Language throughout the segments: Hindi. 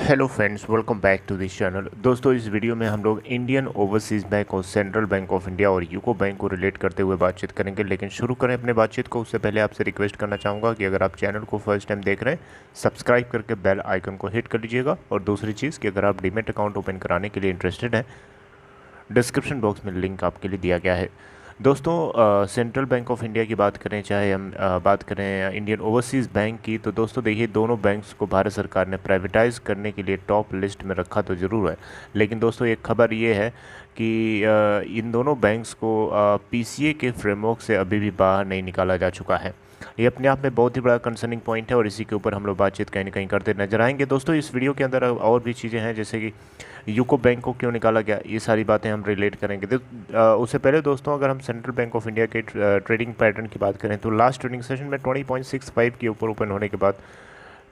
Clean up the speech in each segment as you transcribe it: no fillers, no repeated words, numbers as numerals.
Hello friends, welcome back to this channel. दोस्तों, इस वीडियो में हम लोग इंडियन ओवरसीज़ बैंक और सेंट्रल बैंक ऑफ इंडिया और यूको बैंक को रिलेट करते हुए बातचीत करेंगे। लेकिन शुरू करें अपने बातचीत को उससे पहले आपसे रिक्वेस्ट करना चाहूँगा कि अगर आप चैनल को फर्स्ट टाइम देख रहे हैं, सब्सक्राइब करके बेल आइकन को हिट कर लीजिएगा। और दूसरी चीज़ कि अगर आप डीमैट अकाउंट ओपन कराने के लिए इंटरेस्टेड हैं, डिस्क्रिप्शन बॉक्स में लिंक आपके लिए दिया गया है। दोस्तों, सेंट्रल बैंक ऑफ इंडिया की बात करें, चाहे हम बात करें इंडियन ओवरसीज़ बैंक की, तो दोस्तों देखिए, दोनों बैंक्स को भारत सरकार ने प्राइवेटाइज़ करने के लिए टॉप लिस्ट में रखा तो ज़रूर है। लेकिन दोस्तों, एक खबर ये है कि इन दोनों बैंक्स को पीसीए के फ्रेमवर्क से अभी भी बाहर नहीं निकाला जा चुका है। ये अपने आप में बहुत ही बड़ा कंसर्निंग पॉइंट है और इसी के ऊपर हम लोग बातचीत कहीं ना कहीं करते नजर आएंगे। दोस्तों, इस वीडियो के अंदर और भी चीज़ें हैं, जैसे कि यूको बैंक को क्यों निकाला गया, ये सारी बातें हम रिलेट करेंगे। उससे पहले दोस्तों, अगर हम सेंट्रल बैंक ऑफ इंडिया के ट्रेडिंग पैटर्न की बात करें, तो लास्ट ट्रेडिंग सेशन में 20.65 के ऊपर ओपन होने के बाद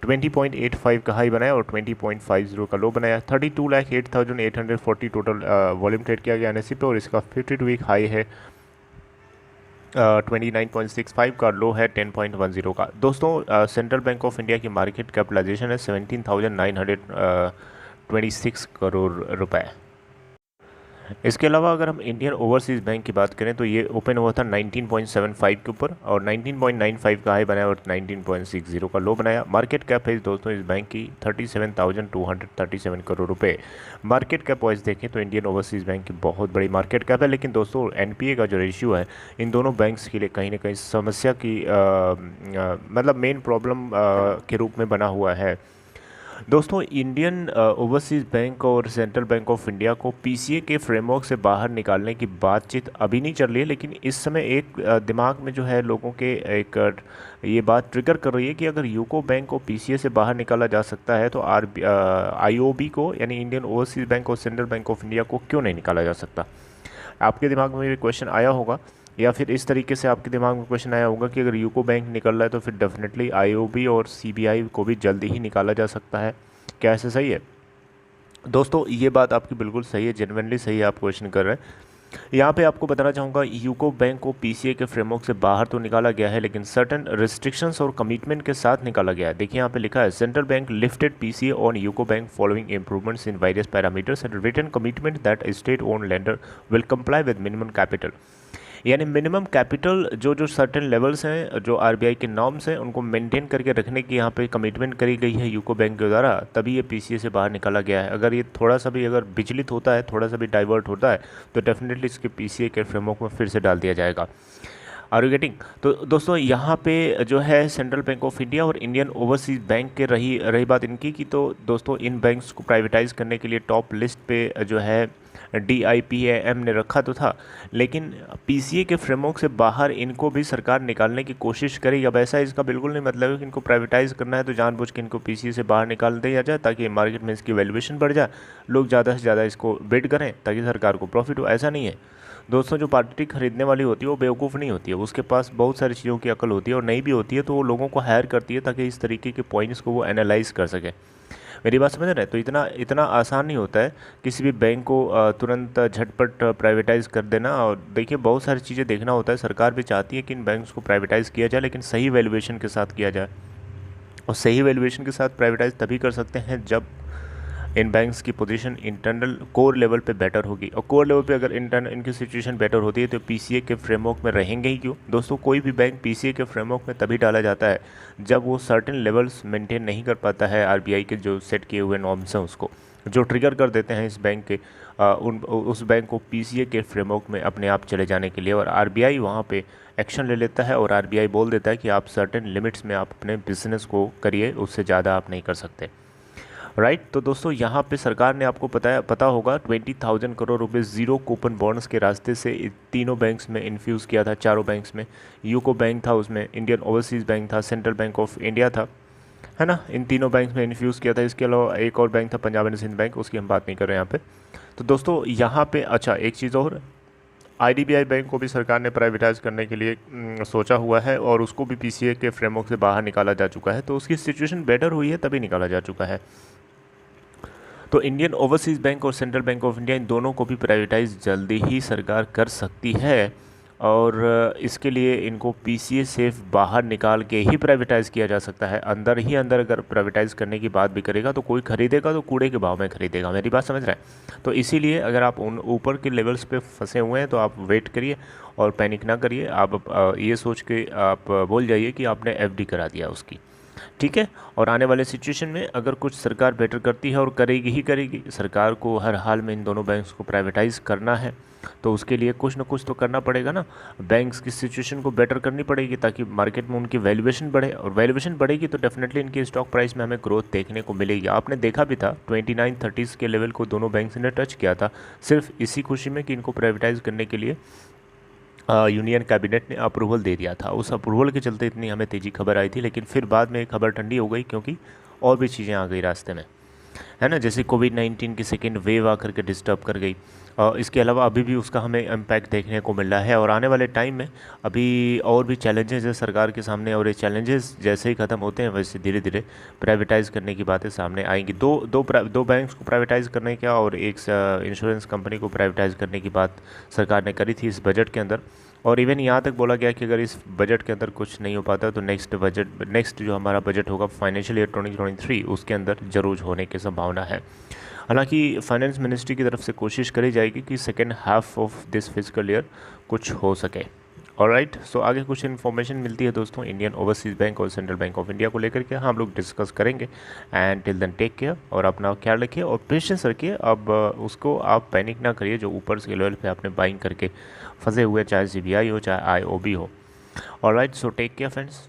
20.85 का हाई बनाया और 20.50 का लो बनाया। 32,08,840 टोटल वॉल्यूम ट्रेड किया गया एनएससी पे, और इसका 52 वीक हाई है 29.65 का, लो है 10.10 का। दोस्तों, सेंट्रल बैंक ऑफ इंडिया की मार्केट कैपिटलाइजेशन है 17,926 करोड़ रुपए। इसके अलावा अगर हम इंडियन ओवरसीज़ बैंक की बात करें, तो ये ओपन हुआ था 19.75 के ऊपर और 19.95 का हाई बनाया और 19.60 का लो बनाया। मार्केट कैप है दोस्तों इस बैंक की 37,237 करोड़ रुपए। मार्केट कैप वाइज देखें तो इंडियन ओवरसीज़ बैंक की बहुत बड़ी मार्केट कैप है। लेकिन दोस्तों, एनपीए का जो रेशियो है इन दोनों बैंक्स के लिए कहीं ना कहीं समस्या की मतलब मेन प्रॉब्लम के रूप में बना हुआ है। दोस्तों, इंडियन ओवरसीज़ बैंक और सेंट्रल बैंक ऑफ इंडिया को पीसीए के फ्रेमवर्क से बाहर निकालने की बातचीत अभी नहीं चल रही है, लेकिन इस समय एक दिमाग में जो है लोगों के एक ये बात ट्रिगर कर रही है कि अगर यूको बैंक को पीसीए से बाहर निकाला जा सकता है, तो आईओबी को, यानी इंडियन ओवरसीज़ बैंक और सेंट्रल बैंक ऑफ इंडिया को क्यों नहीं निकाला जा सकता। आपके दिमाग में भी क्वेश्चन आया होगा, या फिर इस तरीके से आपके दिमाग में क्वेश्चन आया होगा कि अगर यूको बैंक निकल रहा है तो फिर डेफिनेटली आईओबी और सीबीआई को भी जल्दी ही निकाला जा सकता है। क्या ऐसा सही है? दोस्तों, ये बात आपकी बिल्कुल सही है, जेन्युइनली सही है, आप क्वेश्चन कर रहे हैं। यहाँ पे आपको बताना चाहूँगा, यूको बैंक को पीसीए के फ्रेमवर्क से बाहर तो निकाला गया है, लेकिन सर्टेन रिस्ट्रिक्शंस और कमिटमेंट के साथ निकाला गया है। देखिए, यहाँ पे लिखा है, Central Bank lifted PCA on UCO Bank following improvements in various parameters and written commitment that state own lender will comply with minimum capital. यानी मिनिमम कैपिटल जो सर्टेन लेवल्स हैं, जो आरबीआई के नॉर्म्स हैं, उनको मेंटेन करके रखने की यहाँ पे कमिटमेंट करी गई है यूको बैंक के द्वारा, तभी ये पीसीए से बाहर निकाला गया है। अगर ये थोड़ा सा भी अगर विचलित होता है, थोड़ा सा भी डाइवर्ट होता है, तो डेफिनेटली इसके पीसीए के फ्रेमवर्क में फिर से डाल दिया जाएगा। Are you getting? तो दोस्तों, यहाँ पे जो है सेंट्रल बैंक ऑफ इंडिया और इंडियन ओवरसीज़ बैंक के रही बात इनकी की, तो दोस्तों इन बैंक्स को प्राइवेटाइज करने के लिए टॉप लिस्ट पे जो है DIPAM ने रखा तो था, लेकिन पीसीए के फ्रेमवर्क से बाहर इनको भी सरकार निकालने की कोशिश करेगी। अब ऐसा इसका बिल्कुल नहीं मतलब है कि इनको प्राइवेटाइज करना है तो जानबूझ के इनको पीसीए से बाहर निकाल दिया जाए ताकि मार्केट में इसकी वैल्यूएशन बढ़ जाए, लोग ज़्यादा से ज़्यादा इसको बिड करें ताकि सरकार को प्रॉफिट हो। ऐसा नहीं है दोस्तों। जो पार्टी खरीदने वाली होती है वो बेवकूफ़ नहीं होती है, उसके पास बहुत सारी चीज़ों की अकल होती है, और नहीं भी होती है तो वो लोगों को हायर करती है ताकि इस तरीके के पॉइंट्स को वो एनालाइज कर सके। मेरी बात समझ रहे हैं? तो इतना आसान नहीं होता है किसी भी बैंक को तुरंत झटपट प्राइवेटाइज़ कर देना। और देखिए, बहुत सारी चीज़ें देखना होता है। सरकार भी चाहती है कि इन बैंक्स को प्राइवेटाइज़ किया जाए, लेकिन सही वैल्यूएशन के साथ किया जाए, और सही वैल्यूएशन के साथ प्राइवेटाइज तभी कर सकते हैं जब इन बैंक्स की पोजीशन इंटरनल कोर लेवल पे बेटर होगी। और कोर लेवल पे अगर इंटरनल इनकी सिचुएशन बेटर होती है तो पीसीए के फ्रेमवर्क में रहेंगे ही क्यों। दोस्तों, कोई भी बैंक पीसीए के फ्रेमवर्क में तभी डाला जाता है जब वो सर्टेन लेवल्स मेंटेन नहीं कर पाता है, आरबीआई के जो सेट किए हुए नॉर्म्स हैं उसको, जो ट्रिगर कर देते हैं इस बैंक के उस बैंक को पीसीए के फ्रेमवर्क में अपने आप चले जाने के लिए, और आरबीआई वहाँ पे एक्शन ले लेता है और आरबीआई बोल देता है कि आप सर्टेन लिमिट्स में आप अपने बिजनेस को करिए, उससे ज़्यादा आप नहीं कर सकते। राइट। तो दोस्तों, यहाँ पे सरकार ने आपको पता होगा 20,000 करोड़ रुपए जीरो कूपन बॉन्ड्स के रास्ते से तीनों बैंक्स में इन्फ्यूज़ किया था। चारों बैंक्स में यूको बैंक था, उसमें इंडियन ओवरसीज़ बैंक था, सेंट्रल बैंक ऑफ इंडिया था, है ना। इन तीनों बैंक्स में इन्फ्यूज़ किया था। इसके अलावा एक और बैंक था, पंजाब एंड सिंध बैंक, उसकी हम बात नहीं कर रहे हैं यहाँ पे। तो दोस्तों, यहाँ पे अच्छा एक चीज़ और, आईडीबीआई बैंक को भी सरकार ने प्राइवेटाइज करने के लिए सोचा हुआ है, और उसको भी पीसीए के फ्रेमवर्क से बाहर निकाला जा चुका है। तो उसकी सिचुएशन बेटर हुई है तभी निकाला जा चुका है। तो इंडियन ओवरसीज़ बैंक और सेंट्रल बैंक ऑफ इंडिया, इन दोनों को भी प्राइवेटाइज जल्दी ही सरकार कर सकती है। और इसके लिए इनको पीसीए सेफ बाहर निकाल के ही प्राइवेटाइज़ किया जा सकता है। अंदर ही अंदर अगर प्राइवेटाइज़ करने की बात भी करेगा तो कोई खरीदेगा तो कूड़े के भाव में खरीदेगा। मेरी बात समझ रहे हैं? तो इसीलिए अगर आप उन ऊपर के लेवल्स पे फंसे हुए हैं तो आप वेट करिए और पैनिक ना करिए। आप ये सोच के आप बोल जाइए कि आपने एफडी करा दिया उसकी, ठीक है। और आने वाले सिचुएशन में अगर कुछ सरकार बेटर करती है, और करेगी ही करेगी, सरकार को हर हाल में इन दोनों बैंक्स को प्राइवेटाइज़ करना है, तो उसके लिए कुछ ना कुछ तो करना पड़ेगा ना। बैंक्स की सिचुएशन को बेटर करनी पड़ेगी ताकि मार्केट में उनकी वैल्यूएशन बढ़े, और वैल्यूएशन बढ़ेगी तो डेफिनेटली इनकी स्टॉक प्राइस में हमें ग्रोथ देखने को मिलेगी। आपने देखा भी था 29-30 के लेवल को दोनों बैंक्स ने टच किया था, सिर्फ इसी खुशी में कि इनको प्राइवेटाइज़ करने के लिए यूनियन कैबिनेट ने अप्रूवल दे दिया था। उस अप्रूवल के चलते इतनी हमें तेज़ी खबर आई थी, लेकिन फिर बाद में खबर ठंडी हो गई क्योंकि और भी चीज़ें आ गई रास्ते में, है ना। जैसे कोविड-19 की सेकेंड वेव आकर के डिस्टर्ब कर गई। इसके अलावा अभी भी उसका हमें इम्पैक्ट देखने को मिल रहा है, और आने वाले टाइम में अभी और भी चैलेंजेस है सरकार के सामने, और ये चैलेंजेस जैसे ही ख़त्म होते हैं वैसे धीरे धीरे प्राइवेटाइज़ करने की बातें सामने आएंगी। दो बैंक्स को प्राइवेटाइज़ करने का और एक इंश्योरेंस कंपनी को प्राइवेटाइज़ करने की बात सरकार ने करी थी इस बजट के अंदर। और इवन यहाँ तक बोला गया कि अगर इस बजट के अंदर कुछ नहीं हो पाता तो नेक्स्ट जो हमारा बजट होगा फाइनेंशियल ईयर 2023 उसके अंदर जरूर होने की संभावना है। हालांकि फाइनेंस मिनिस्ट्री की तरफ से कोशिश करी जाएगी कि second half of this physical year कुछ हो सके। ऑलराइट, सो आगे कुछ इन्फॉर्मेशन मिलती है दोस्तों इंडियन ओवरसीज़ बैंक और सेंट्रल बैंक ऑफ इंडिया को लेकर के हम लोग डिस्कस करेंगे। And till then take care और अपना ख्याल रखिए और पेशेंस रखिए। अब उसको आप पैनिक ना करिए जो ऊपर से लेवल पे आपने बाइंग करके फंसे हुए, चाहे CBI हो चाहे IOB हो। Alright, so take care friends.